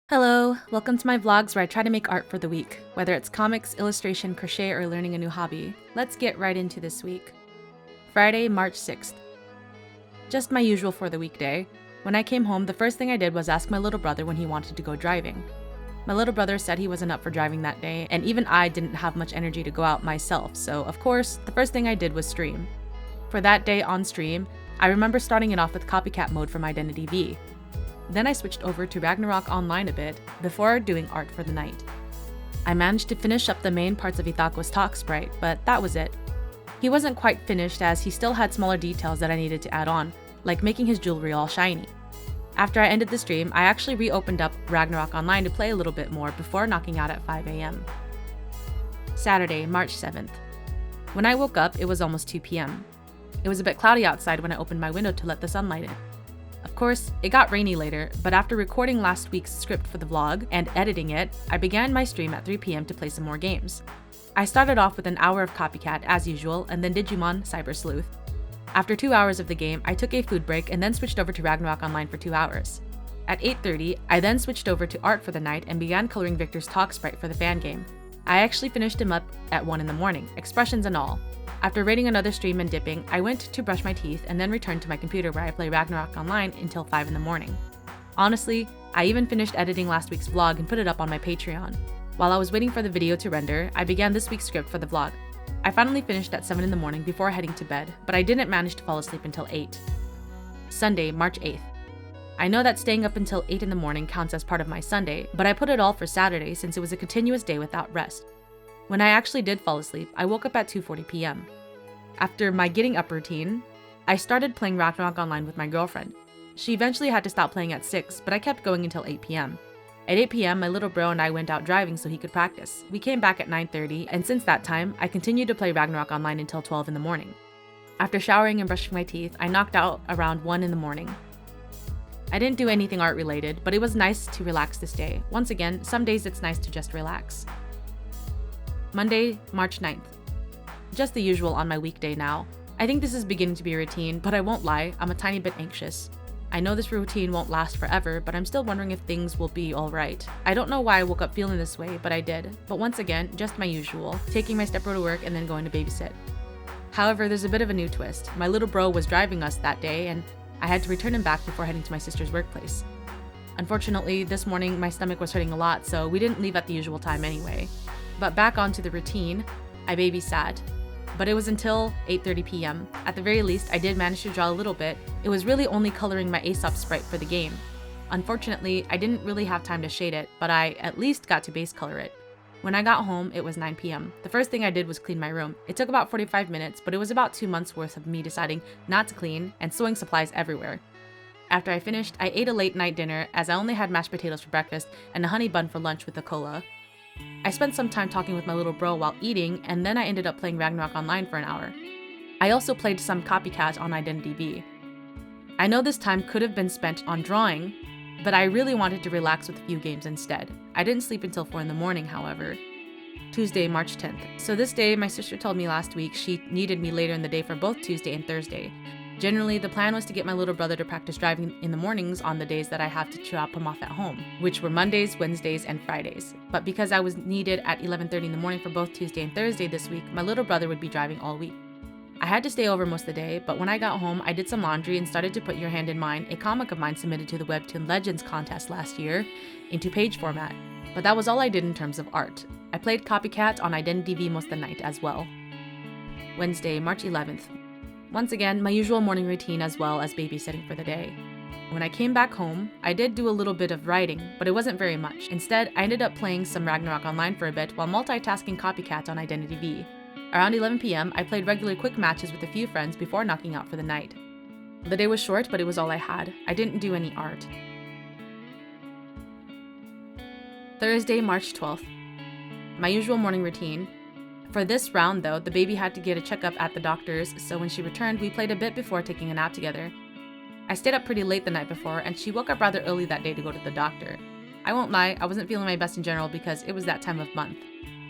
Hello, welcome to my vlogs where I try to make art for the week. Whether it's comics, illustration, crochet, or learning a new hobby. Let's get right into this week. Friday, March 6th. Just my usual for the weekday. When I came home, the first thing I did was ask my little brother when he wanted to go driving. My little brother said he wasn't up for driving that day, and even I didn't have much energy to go out myself, so of course, the first thing I did was stream. For that day on stream, I remember starting it off with copycat mode from Identity V. Then I switched over to Ragnarok Online a bit, before doing art for the night. I managed to finish up the main parts of Itako's talk sprite, but that was it. He wasn't quite finished as he still had smaller details that I needed to add on, like making his jewelry all shiny. After I ended the stream, I actually reopened up Ragnarok Online to play a little bit more before knocking out at 5 AM. Saturday, March 7th. When I woke up, it was almost 2 PM. It was a bit cloudy outside when I opened my window to let the sunlight in. Of course, it got rainy later, but after recording last week's script for the vlog and editing it, I began my stream at 3 PM to play some more games. I started off with an hour of Copycat as usual and then Digimon Cyber Sleuth. After 2 hours of the game, I took a food break and then switched over to Ragnarok Online for 2 hours. At 8:30, I then switched over to art for the night and began coloring Victor's talk sprite for the fan game. I actually finished him up at 1 in the morning, expressions and all. After rating another stream and dipping, I went to brush my teeth and then returned to my computer where I play Ragnarok Online until 5 in the morning. Honestly, I even finished editing last week's vlog and put it up on my Patreon. While I was waiting for the video to render, I began this week's script for the vlog. I finally finished at 7 in the morning before heading to bed, but I didn't manage to fall asleep until 8. Sunday, March 8th. I know that staying up until 8 in the morning counts as part of my Sunday, but I put it all for Saturday since it was a continuous day without rest. When I actually did fall asleep, I woke up at 2:40 PM. After my getting up routine, I started playing Ragnarok Online with my girlfriend. She eventually had to stop playing at 6, but I kept going until 8 PM. At 8 PM, my little bro and I went out driving so he could practice. We came back at 9:30, and since that time, I continued to play Ragnarok Online until 12 in the morning. After showering and brushing my teeth, I knocked out around 1 in the morning. I didn't do anything art related, but it was nice to relax this day. Once again, some days it's nice to just relax. Monday, March 9th. Just the usual on my weekday now. I think this is beginning to be a routine, but I won't lie, I'm a tiny bit anxious. I know this routine won't last forever, but I'm still wondering if things will be alright. I don't know why I woke up feeling this way, but I did. But once again, just my usual, taking my stepbro to work and then going to babysit. However, there's a bit of a new twist. My little bro was driving us that day, and I had to return him back before heading to my sister's workplace. Unfortunately, this morning my stomach was hurting a lot, so we didn't leave at the usual time anyway. But back onto the routine, I babysat. But it was until 8:30 PM. At the very least, I did manage to draw a little bit. It was really only coloring my Aesop sprite for the game. Unfortunately, I didn't really have time to shade it, but I at least got to base color it. When I got home, it was 9 PM. The first thing I did was clean my room. It took about 45 minutes, but it was about 2 months worth of me deciding not to clean and sewing supplies everywhere. After I finished, I ate a late night dinner as I only had mashed potatoes for breakfast and a honey bun for lunch with a cola. I spent some time talking with my little bro while eating, and then I ended up playing Ragnarok Online for an hour. I also played some Copycat on Identity V. I know this time could have been spent on drawing, but I really wanted to relax with a few games instead. I didn't sleep until 4 in the morning, however. Tuesday, March 10th. So this day, my sister told me last week she needed me later in the day for both Tuesday and Thursday. Generally, the plan was to get my little brother to practice driving in the mornings on the days that I have to drop him off at home, which were Mondays, Wednesdays, and Fridays. But because I was needed at 11:30 in the morning for both Tuesday and Thursday this week, my little brother would be driving all week. I had to stay over most of the day, but when I got home, I did some laundry and started to put Your Hand in Mine, a comic of mine submitted to the Webtoon Legends contest last year, into page format. But that was all I did in terms of art. I played Copycat on Identity V most of the night as well. Wednesday, March 11th. Once again, my usual morning routine as well as babysitting for the day. When I came back home, I did do a little bit of writing, but it wasn't very much. Instead, I ended up playing some Ragnarok Online for a bit while multitasking Copycat on Identity V. Around 11 PM, I played regular quick matches with a few friends before knocking out for the night. The day was short, but it was all I had. I didn't do any art. Thursday, March 12th. My usual morning routine. For this round though, the baby had to get a checkup at the doctor's, so when she returned, we played a bit before taking a nap together. I stayed up pretty late the night before, and she woke up rather early that day to go to the doctor. I won't lie, I wasn't feeling my best in general because it was that time of month.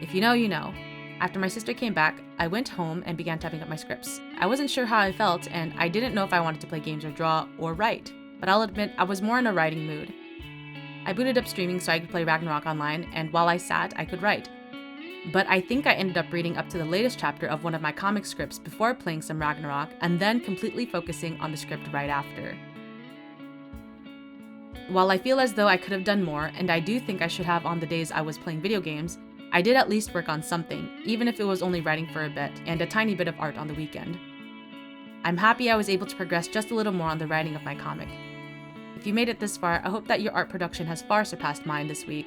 If you know, you know. After my sister came back, I went home and began typing up my scripts. I wasn't sure how I felt, and I didn't know if I wanted to play games or draw or write, but I'll admit I was more in a writing mood. I booted up streaming so I could play Ragnarok online, and while I sat, I could write. But I think I ended up reading up to the latest chapter of one of my comic scripts before playing some Ragnarok, and then completely focusing on the script right after. While I feel as though I could have done more, and I do think I should have on the days I was playing video games, I did at least work on something, even if it was only writing for a bit, and a tiny bit of art on the weekend. I'm happy I was able to progress just a little more on the writing of my comic. If you made it this far, I hope that your art production has far surpassed mine this week.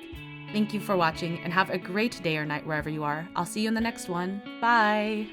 Thank you for watching, and have a great day or night wherever you are. I'll see you in the next one. Bye!